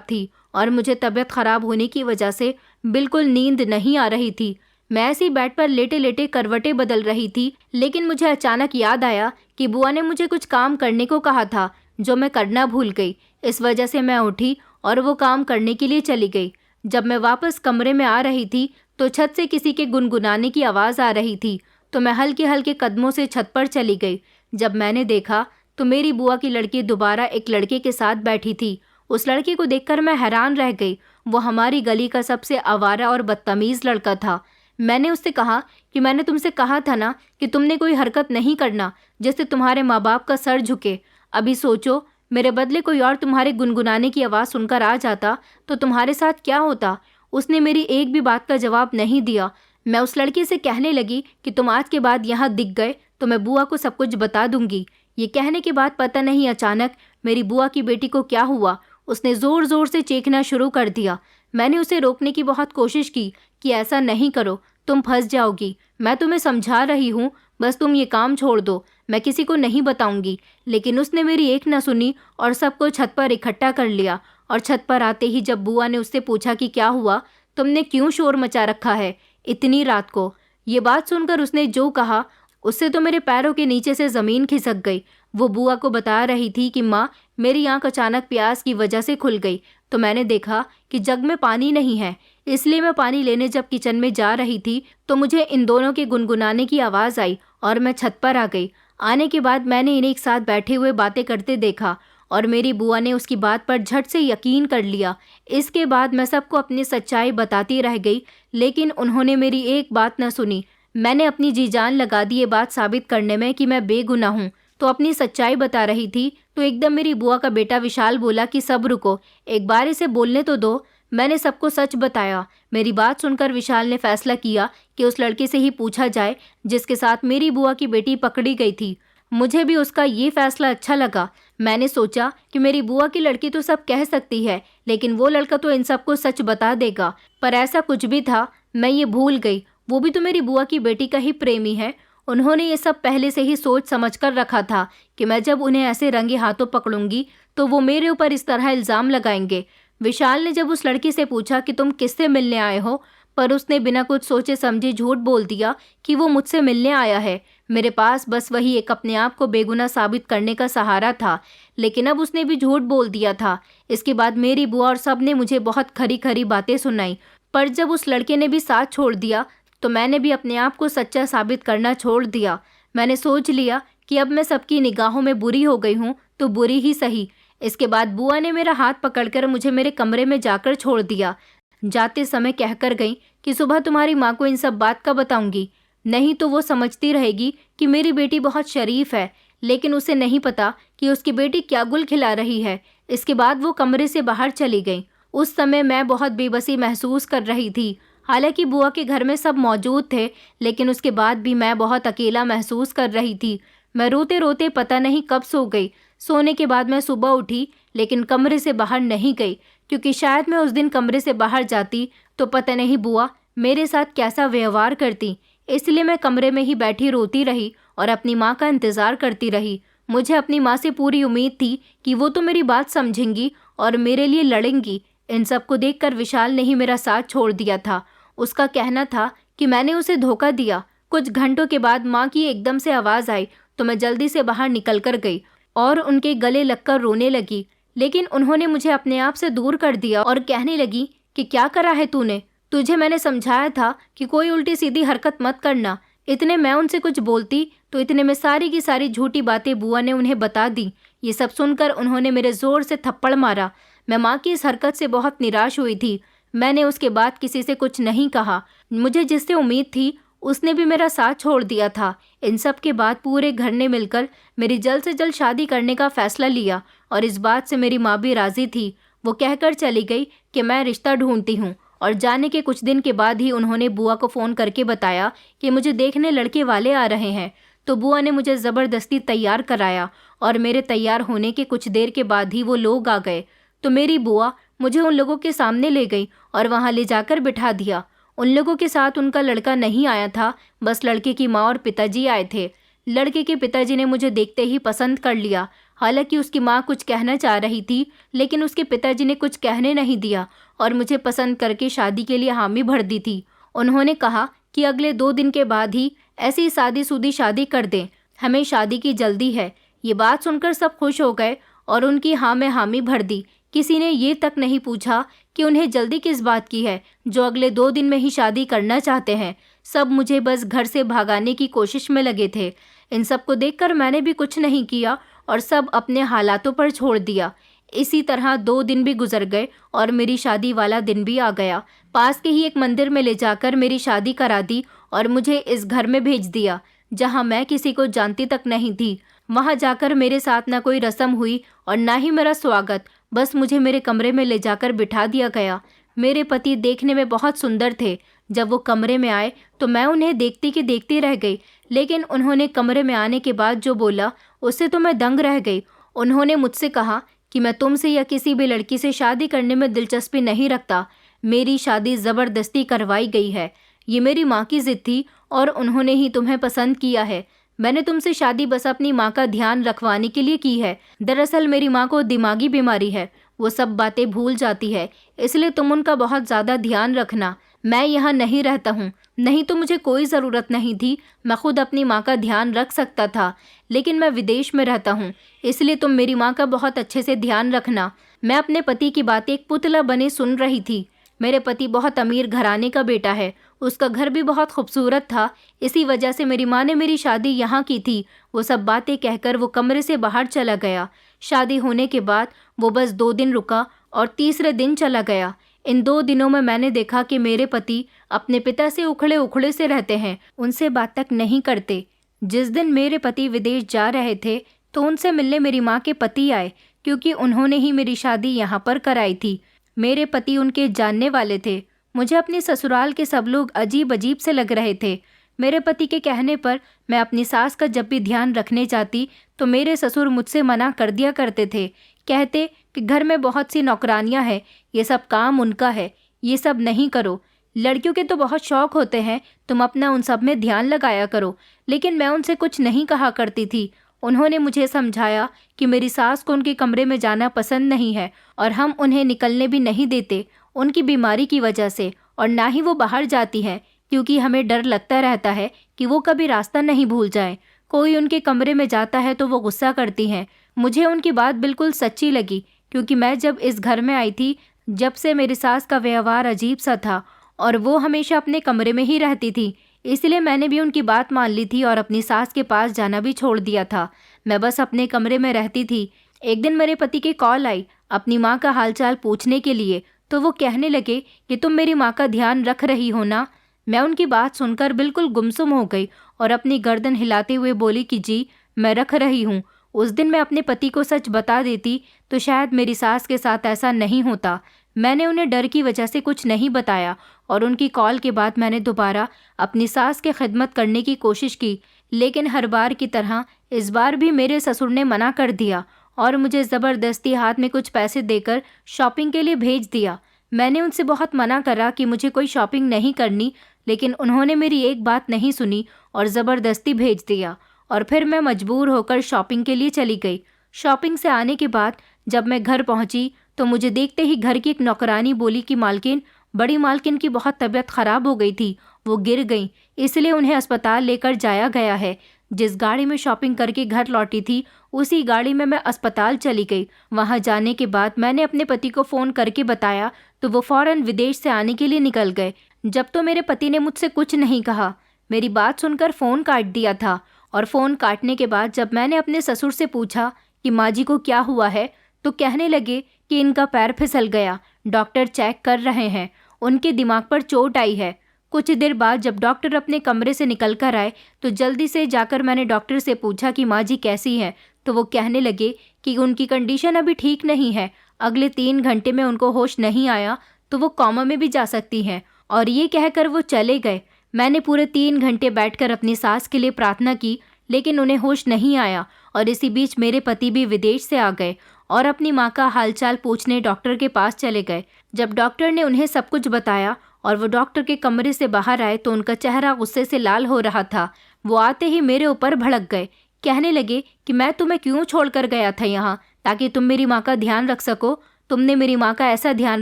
थी और मुझे तबीयत ख़राब होने की वजह से बिल्कुल नींद नहीं आ रही थी। मैं ऐसी बेड पर लेटे लेटे करवटें बदल रही थी, लेकिन मुझे अचानक याद आया कि बुआ ने मुझे कुछ काम करने को कहा था जो मैं करना भूल गई। इस वजह से मैं उठी और वो काम करने के लिए चली गई। जब मैं वापस कमरे में आ रही थी तो छत से किसी के गुनगुनाने की आवाज़ आ रही थी, तो मैं हल्के हल्के कदमों से छत पर चली गई। जब मैंने देखा तो मेरी बुआ की लड़की दोबारा एक लड़के के साथ बैठी थी। उस लड़के को देखकर मैं हैरान रह गई। वो हमारी गली का सबसे आवारा और बदतमीज़ लड़का था। मैंने उससे कहा कि मैंने तुमसे कहा था ना कि तुमने कोई हरकत नहीं करना जिससे तुम्हारे माँ बाप का सर झुके। अभी सोचो, मेरे बदले कोई और तुम्हारे गुनगुनाने की आवाज़ सुनकर आ जाता तो तुम्हारे साथ क्या होता। उसने मेरी एक भी बात का जवाब नहीं दिया। मैं उस लड़की से कहने लगी कि तुम आज के बाद यहाँ दिख गए तो मैं बुआ को सब कुछ बता दूंगी। ये कहने के बाद पता नहीं अचानक मेरी बुआ की बेटी को क्या हुआ, उसने ज़ोर ज़ोर से चीखना शुरू कर दिया। मैंने उसे रोकने की बहुत कोशिश की कि ऐसा नहीं करो, तुम फंस जाओगी। मैं तुम्हें समझा रही हूँ, बस तुम ये काम छोड़ दो, मैं किसी को नहीं बताऊंगी। लेकिन उसने मेरी एक न सुनी और सबको छत पर इकट्ठा कर लिया। और छत पर आते ही जब बुआ ने उससे पूछा कि क्या हुआ, तुमने क्यों शोर मचा रखा है इतनी रात को, ये बात सुनकर उसने जो कहा उससे तो मेरे पैरों के नीचे से ज़मीन खिसक गई। वो बुआ को बता रही थी कि माँ, मेरी आँख अचानक प्यास की वजह से खुल गई, तो मैंने देखा कि जग में पानी नहीं है, इसलिए मैं पानी लेने जब किचन में जा रही थी तो मुझे इन दोनों के गुनगुनाने की आवाज़ आई और मैं छत पर आ गई। आने के बाद मैंने इन्हें एक साथ बैठे हुए बातें करते देखा और मेरी बुआ ने उसकी बात पर झट से यकीन कर लिया। इसके बाद मैं सबको अपनी सच्चाई बताती रह गई, लेकिन उन्होंने मेरी एक बात न सुनी। मैंने अपनी जी जान लगा दी ये बात साबित करने में कि मैं बेगुनाह हूँ, तो अपनी सच्चाई बता रही थी तो एकदम मेरी बुआ का बेटा विशाल बोला कि सब रुको, एक बार इसे बोलने तो दो। मैंने सबको सच बताया। मेरी बात सुनकर विशाल ने फैसला किया कि उस लड़के से ही पूछा जाए जिसके साथ मेरी बुआ की बेटी पकड़ी गई थी। मुझे भी उसका ये फैसला अच्छा लगा। मैंने सोचा कि मेरी बुआ की लड़की तो सब कह सकती है, लेकिन वो लड़का तो इन सबको सच बता देगा। पर ऐसा कुछ भी था, मैं ये भूल गई। वो भी तो मेरी बुआ की बेटी का ही प्रेमी है। उन्होंने ये सब पहले से ही सोच समझ कर रखा था कि मैं जब उन्हें ऐसे रंगे हाथों पकड़ूंगी तो वो मेरे ऊपर इस तरह इल्ज़ाम लगाएंगे। विशाल ने जब उस लड़की से पूछा कि तुम किससे मिलने आए हो, पर उसने बिना कुछ सोचे समझे झूठ बोल दिया कि वो मुझसे मिलने आया है। मेरे पास बस वही एक अपने आप को बेगुनाह साबित करने का सहारा था, लेकिन अब उसने भी झूठ बोल दिया था। इसके बाद मेरी बुआ और सब ने मुझे बहुत खरी खरी बातें सुनाई, पर जब उस लड़के ने भी साथ छोड़ दिया तो मैंने भी अपने आप को सच्चा साबित करना छोड़ दिया। मैंने सोच लिया कि अब मैं सबकी निगाहों में बुरी हो गई हूँ तो बुरी ही सही। इसके बाद बुआ ने मेरा हाथ पकड़कर मुझे मेरे कमरे में जाकर छोड़ दिया। जाते समय कहकर गई कि सुबह तुम्हारी माँ को इन सब बात का बताऊंगी, नहीं तो वो समझती रहेगी कि मेरी बेटी बहुत शरीफ है, लेकिन उसे नहीं पता कि उसकी बेटी क्या गुल खिला रही है। इसके बाद वो कमरे से बाहर चली गई। उस समय मैं बहुत बेबसी महसूस कर रही थी। हालांकि बुआ के घर में सब मौजूद थे, लेकिन उसके बाद भी मैं बहुत अकेला महसूस कर रही थी। मैं रोते रोते पता नहीं कब सो गई। सोने के बाद मैं सुबह उठी, लेकिन कमरे से बाहर नहीं गई, क्योंकि शायद मैं उस दिन कमरे से बाहर जाती तो पता नहीं बुआ मेरे साथ कैसा व्यवहार करती। इसलिए मैं कमरे में ही बैठी रोती रही और अपनी माँ का इंतज़ार करती रही। मुझे अपनी माँ से पूरी उम्मीद थी कि वो तो मेरी बात समझेंगी और मेरे लिए लड़ेंगी। इन सब को देखकर विशाल ने ही मेरा साथ छोड़ दिया था। उसका कहना था कि मैंने उसे धोखा दिया। कुछ घंटों के बाद माँ की एकदम से आवाज़ आई तो मैं जल्दी से बाहर निकल कर गई और उनके गले लगकर रोने लगी, लेकिन उन्होंने मुझे अपने आप से दूर कर दिया और कहने लगी कि क्या करा है तूने? तुझे मैंने समझाया था कि कोई उल्टी सीधी हरकत मत करना। इतने मैं उनसे कुछ बोलती तो इतने में सारी की सारी झूठी बातें बुआ ने उन्हें बता दी। ये सब सुनकर उन्होंने मेरे ज़ोर से थप्पड़ मारा। मैं माँ की इस हरकत से बहुत निराश हुई थी। मैंने उसके बाद किसी से कुछ नहीं कहा। मुझे जिससे उम्मीद थी उसने भी मेरा साथ छोड़ दिया था। इन सब के बाद पूरे घर ने मिलकर मेरी जल्द से जल्द शादी करने का फैसला लिया और इस बात से मेरी माँ भी राज़ी थी। वो कहकर चली गई कि मैं रिश्ता ढूंढती हूँ, और जाने के कुछ दिन के बाद ही उन्होंने बुआ को फ़ोन करके बताया कि मुझे देखने लड़के वाले आ रहे हैं। तो बुआ ने मुझे ज़बरदस्ती तैयार कराया और मेरे तैयार होने के कुछ देर के बाद ही वो लोग आ गए। तो मेरी बुआ मुझे उन लोगों के सामने ले गई और वहाँ ले जाकर बिठा दिया। उन लोगों के साथ उनका लड़का नहीं आया था, बस लड़के की माँ और पिताजी आए थे। लड़के के पिताजी ने मुझे देखते ही पसंद कर लिया। हालांकि उसकी माँ कुछ कहना चाह रही थी, लेकिन उसके पिताजी ने कुछ कहने नहीं दिया और मुझे पसंद करके शादी के लिए हामी भर दी थी। उन्होंने कहा कि अगले 2 दिन के बाद ही ऐसी शादीशुदी शादी कर दें, हमें शादी की जल्दी है। ये बात सुनकर सब खुश हो गए और उनकी हाँ में हामी भर दी। किसी ने ये तक नहीं पूछा कि उन्हें जल्दी किस बात की है, जो अगले 2 दिन में ही शादी करना चाहते हैं। सब मुझे बस घर से भगाने की कोशिश में लगे थे। इन सब को देखकर मैंने भी कुछ नहीं किया और सब अपने हालातों पर छोड़ दिया। इसी तरह 2 दिन भी गुजर गए और मेरी शादी वाला दिन भी आ गया। पास के ही एक मंदिर में ले जाकर मेरी शादी करा दी और मुझे इस घर में भेज दिया जहाँ मैं किसी को जानती तक नहीं थी। वहाँ जाकर मेरे साथ ना कोई रस्म हुई और ना ही मेरा स्वागत, बस मुझे मेरे कमरे में ले जाकर बिठा दिया गया। मेरे पति देखने में बहुत सुंदर थे। जब वो कमरे में आए तो मैं उन्हें देखती कि देखती रह गई, लेकिन उन्होंने कमरे में आने के बाद जो बोला उससे तो मैं दंग रह गई। उन्होंने मुझसे कहा कि मैं तुमसे या किसी भी लड़की से शादी करने में दिलचस्पी नहीं रखता। मेरी शादी ज़बरदस्ती करवाई गई है। ये मेरी माँ की ज़िद थी और उन्होंने ही तुम्हें पसंद किया है। मैंने तुमसे शादी बस अपनी माँ का ध्यान रखवाने के लिए की है। दरअसल मेरी माँ को दिमागी बीमारी है, वो सब बातें भूल जाती है, इसलिए तुम उनका बहुत ज़्यादा ध्यान रखना। मैं यहाँ नहीं रहता हूँ, नहीं तो मुझे कोई ज़रूरत नहीं थी, मैं खुद अपनी माँ का ध्यान रख सकता था, लेकिन मैं विदेश में रहता हूँ, इसलिए तुम मेरी माँ का बहुत अच्छे से ध्यान रखना। मैं अपने पति की बातें एक पुतला बने सुन रही थी। मेरे पति बहुत अमीर घराने का बेटा है, उसका घर भी बहुत खूबसूरत था, इसी वजह से मेरी माँ ने मेरी शादी यहाँ की थी। वो सब बातें कहकर वो कमरे से बाहर चला गया। शादी होने के बाद वो बस 2 दिन रुका और तीसरे दिन चला गया। इन 2 दिनों में मैंने देखा कि मेरे पति अपने पिता से उखड़े उखड़े से रहते हैं, उनसे बात तक नहीं करते। जिस दिन मेरे पति विदेश जा रहे थे तो उनसे मिलने मेरी माँ के पति आए, क्योंकि उन्होंने ही मेरी शादी यहाँ पर कराई थी। मेरे पति उनके जानने वाले थे। मुझे अपने ससुराल के सब लोग अजीब अजीब से लग रहे थे। मेरे पति के कहने पर मैं अपनी सास का जब भी ध्यान रखने जाती तो मेरे ससुर मुझसे मना कर दिया करते थे। कहते कि घर में बहुत सी नौकरानियां हैं, ये सब काम उनका है, ये सब नहीं करो। लड़कियों के तो बहुत शौक होते हैं, तुम अपना उन सब में ध्यान लगाया करो। लेकिन मैं उनसे कुछ नहीं कहा करती थी। उन्होंने मुझे समझाया कि मेरी सास को उनके कमरे में जाना पसंद नहीं है और हम उन्हें निकलने भी नहीं देते उनकी बीमारी की वजह से, और ना ही वो बाहर जाती हैं, क्योंकि हमें डर लगता रहता है कि वो कभी रास्ता नहीं भूल जाए। कोई उनके कमरे में जाता है तो वो गुस्सा करती हैं। मुझे उनकी बात बिल्कुल सच्ची लगी, क्योंकि मैं जब इस घर में आई थी जब से मेरी सास का व्यवहार अजीब सा था और वो हमेशा अपने कमरे में ही रहती थी। इसलिए मैंने भी उनकी बात मान ली थी और अपनी सास के पास जाना भी छोड़ दिया था। मैं बस अपने कमरे में रहती थी। एक दिन मेरे पति की कॉल आई अपनी माँ का हालचाल पूछने के लिए, तो वो कहने लगे कि तुम मेरी माँ का ध्यान रख रही हो ना। मैं उनकी बात सुनकर बिल्कुल गुमसुम हो गई और अपनी गर्दन हिलाते हुए बोली कि जी, मैं रख रही हूँ। उस दिन मैं अपने पति को सच बता देती तो शायद मेरी सास के साथ ऐसा नहीं होता। मैंने उन्हें डर की वजह से कुछ नहीं बताया और उनकी कॉल के बाद मैंने दोबारा अपनी सास की खिदमत करने की कोशिश की, लेकिन हर बार की तरह इस बार भी मेरे ससुर ने मना कर दिया और मुझे ज़बरदस्ती हाथ में कुछ पैसे देकर शॉपिंग के लिए भेज दिया। मैंने उनसे बहुत मना करा कि मुझे कोई शॉपिंग नहीं करनी, लेकिन उन्होंने मेरी एक बात नहीं सुनी और ज़बरदस्ती भेज दिया और फिर मैं मजबूर होकर शॉपिंग के लिए चली गई। शॉपिंग से आने के बाद जब मैं घर पहुंची तो मुझे देखते ही घर की एक नौकरानी बोली कि मालकिन, बड़ी मालकिन की बहुत तबीयत खराब हो गई थी, वो गिर गई, इसलिए उन्हें अस्पताल लेकर जाया गया है। जिस गाड़ी में शॉपिंग करके घर लौटी थी उसी गाड़ी में मैं अस्पताल चली गई। वहां जाने के बाद मैंने अपने पति को फ़ोन करके बताया तो वो फ़ौरन विदेश से आने के लिए निकल गए। जब तो मेरे पति ने मुझसे कुछ नहीं कहा, मेरी बात सुनकर फ़ोन काट दिया था। और फ़ोन काटने के बाद जब मैंने अपने ससुर से पूछा कि माँ जी को क्या हुआ है तो कहने लगे कि इनका पैर फिसल गया, डॉक्टर चेक कर रहे हैं, उनके दिमाग पर चोट आई है। कुछ देर बाद जब डॉक्टर अपने कमरे से निकल कर आए तो जल्दी से जाकर मैंने डॉक्टर से पूछा कि माँ जी कैसी हैं, तो वो कहने लगे कि उनकी कंडीशन अभी ठीक नहीं है, अगले 3 घंटे में उनको होश नहीं आया तो वो कोमा में भी जा सकती हैं। और ये कहकर वो चले गए। मैंने पूरे 3 घंटे बैठकर अपनी सास के लिए प्रार्थना की, लेकिन उन्हें होश नहीं आया और इसी बीच मेरे पति भी विदेश से आ गए और अपनी माँ का हालचाल पूछने डॉक्टर के पास चले गए। जब डॉक्टर ने उन्हें सब कुछ बताया और वो डॉक्टर के कमरे से बाहर आए तो उनका चेहरा गुस्से से लाल हो रहा था। वो आते ही मेरे ऊपर भड़क गए, कहने लगे कि मैं तुम्हें क्यों छोड़कर गया था यहाँ, ताकि तुम मेरी माँ का ध्यान रख सको। तुमने मेरी माँ का ऐसा ध्यान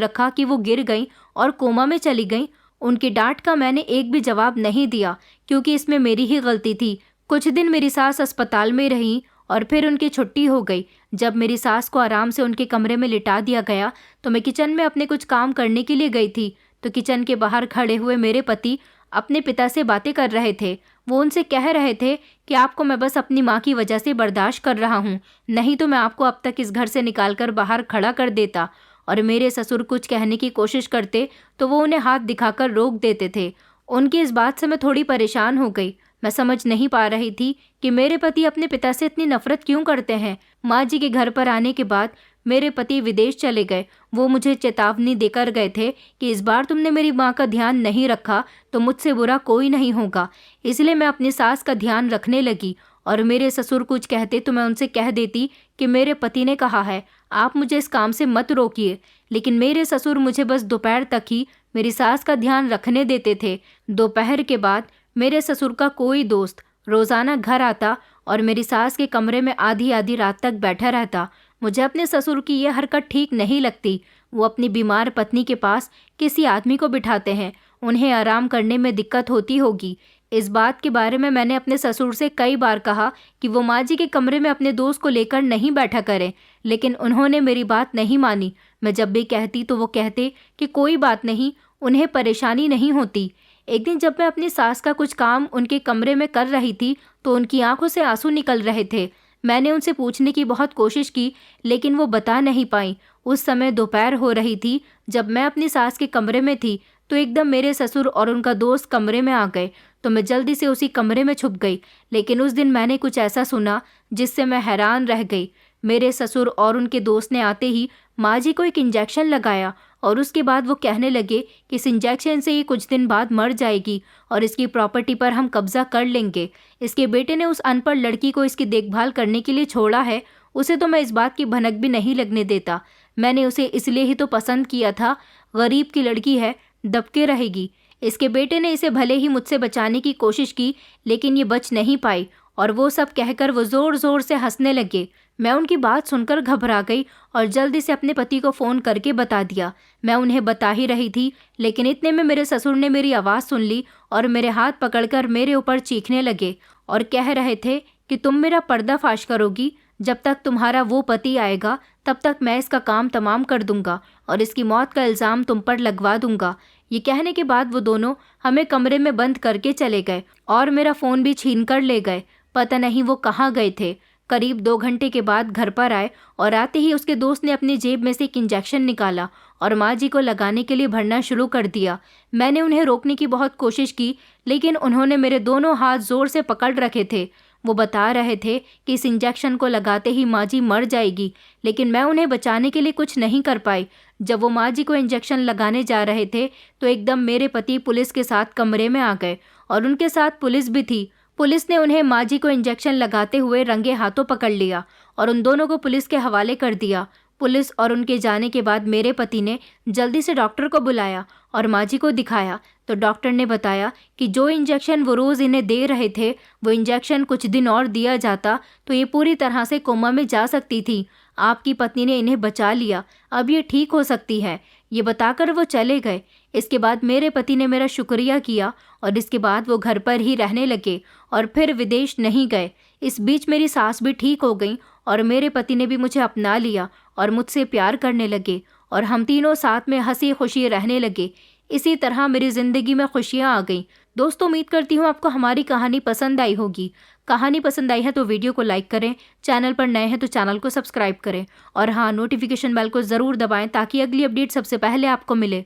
रखा कि वो गिर गई और कोमा में चली गई। उनकी डांट का मैंने एक भी जवाब नहीं दिया, क्योंकि इसमें मेरी ही गलती थी। कुछ दिन मेरी सास अस्पताल में रही और फिर उनकी छुट्टी हो गई। जब मेरी सास को आराम से उनके कमरे में लिटा दिया गया तो मैं किचन में अपने कुछ काम करने के लिए गई थी, तो किचन के बाहर खड़े हुए मेरे पति अपने पिता से बातें कर रहे थे। वो उनसे कह रहे थे कि आपको मैं बस अपनी माँ की वजह से बर्दाश्त कर रहा हूँ, नहीं तो मैं आपको अब तक इस घर से निकालकर बाहर खड़ा कर देता। और मेरे ससुर कुछ कहने की कोशिश करते तो वो उन्हें हाथ दिखाकर रोक देते थे। उनकी इस बात से मैं थोड़ी परेशान हो गई। मैं समझ नहीं पा रही थी कि मेरे पति अपने पिता से इतनी नफरत क्यों करते हैं। माँ जी के घर पर आने के बाद मेरे पति विदेश चले गए। वो मुझे चेतावनी देकर गए थे कि इस बार तुमने मेरी माँ का ध्यान नहीं रखा तो मुझसे बुरा कोई नहीं होगा। इसलिए मैं अपनी सास का ध्यान रखने लगी और मेरे ससुर कुछ कहते तो मैं उनसे कह देती कि मेरे पति ने कहा है, आप मुझे इस काम से मत रोकिए। लेकिन मेरे ससुर मुझे बस दोपहर तक ही मेरी सास का ध्यान रखने देते थे। दोपहर के बाद मेरे ससुर का कोई दोस्त रोज़ाना घर आता और मेरी सास के कमरे में आधी आधी रात तक बैठा रहता। मुझे अपने ससुर की यह हरकत ठीक नहीं लगती। वो अपनी बीमार पत्नी के पास किसी आदमी को बिठाते हैं, उन्हें आराम करने में दिक्कत होती होगी। इस बात के बारे में मैंने अपने ससुर से कई बार कहा कि वो माँ जी के कमरे में अपने दोस्त को लेकर नहीं बैठा करें, लेकिन उन्होंने मेरी बात नहीं मानी। मैं जब भी कहती तो वो कहते कि कोई बात नहीं, उन्हें परेशानी नहीं होती। एक दिन जब मैं अपनी सास का कुछ काम उनके कमरे में कर रही थी तो उनकी आंखों से आंसू निकल रहे थे। मैंने उनसे पूछने की बहुत कोशिश की, लेकिन वो बता नहीं पाई। उस समय दोपहर हो रही थी। जब मैं अपनी सास के कमरे में थी तो एकदम मेरे ससुर और उनका दोस्त कमरे में आ गए, तो मैं जल्दी से उसी कमरे में छुप गई। लेकिन उस दिन मैंने कुछ ऐसा सुना जिससे मैं हैरान रह गई। मेरे ससुर और उनके दोस्त ने आते ही माँ जी को एक इंजेक्शन लगाया और उसके बाद वो कहने लगे कि इस इंजेक्शन से ये कुछ दिन बाद मर जाएगी और इसकी प्रॉपर्टी पर हम कब्जा कर लेंगे। इसके बेटे ने उस अनपढ़ लड़की को इसकी देखभाल करने के लिए छोड़ा है। उसे तो मैं इस बात की भनक भी नहीं लगने देता। मैंने उसे इसलिए ही तो पसंद किया था। गरीब की लड़की है, दबके रहेगी। इसके बेटे ने इसे भले ही मुझसे बचाने की कोशिश की, लेकिन ये बच नहीं पाई और वो सब कहकर वो ज़ोर ज़ोर से हंसने लगे। मैं उनकी बात सुनकर घबरा गई और जल्दी से अपने पति को फ़ोन करके बता दिया। मैं उन्हें बता ही रही थी, लेकिन इतने में मेरे ससुर ने मेरी आवाज़ सुन ली और मेरे हाथ पकड़कर मेरे ऊपर चीखने लगे और कह रहे थे कि तुम मेरा पर्दाफाश करोगी। जब तक तुम्हारा वो पति आएगा तब तक मैं इसका काम तमाम कर दूंगा और इसकी मौत का इल्ज़ाम तुम पर लगवा दूंगा। ये कहने के बाद वो दोनों हमें कमरे में बंद करके चले गए और मेरा फ़ोन भी छीन कर ले गए। पता नहीं वो कहाँ गए थे। करीब 2 घंटे के बाद घर पर आए और आते ही उसके दोस्त ने अपनी जेब में से एक इंजेक्शन निकाला और माँ जी को लगाने के लिए भरना शुरू कर दिया। मैंने उन्हें रोकने की बहुत कोशिश की, लेकिन उन्होंने मेरे दोनों हाथ ज़ोर से पकड़ रखे थे। वो बता रहे थे कि इस इंजेक्शन को लगाते ही माँ जी मर जाएगी, लेकिन मैं उन्हें बचाने के लिए कुछ नहीं कर पाई। जब वो माँ जी को इंजेक्शन लगाने जा रहे थे तो एकदम मेरे पति पुलिस के साथ कमरे में आ गए और उनके साथ पुलिस भी थी। पुलिस ने उन्हें माँ जी को इंजेक्शन लगाते हुए रंगे हाथों पकड़ लिया और उन दोनों को पुलिस के हवाले कर दिया। पुलिस और उनके जाने के बाद मेरे पति ने जल्दी से डॉक्टर को बुलाया और माँ जी को दिखाया, तो डॉक्टर ने बताया कि जो इंजेक्शन वो रोज़ इन्हें दे रहे थे, वो इंजेक्शन कुछ दिन और दिया जाता तो ये पूरी तरह से कोमा में जा सकती थी। आपकी पत्नी ने इन्हें बचा लिया, अब ये ठीक हो सकती है। ये बताकर वो चले गए। इसके बाद मेरे पति ने मेरा शुक्रिया किया और इसके बाद वो घर पर ही रहने लगे और फिर विदेश नहीं गए। इस बीच मेरी सास भी ठीक हो गई और मेरे पति ने भी मुझे अपना लिया और मुझसे प्यार करने लगे और हम तीनों साथ में हंसी खुशी रहने लगे। इसी तरह मेरी ज़िंदगी में खुशियाँ आ गईं। दोस्तों, उम्मीद करती हूँ आपको हमारी कहानी पसंद आई होगी। कहानी पसंद आई है तो वीडियो को लाइक करें, चैनल पर नए हैं तो चैनल को सब्सक्राइब करें और हाँ, नोटिफिकेशन बेल को ज़रूर दबाएं ताकि अगली अपडेट सबसे पहले आपको मिले।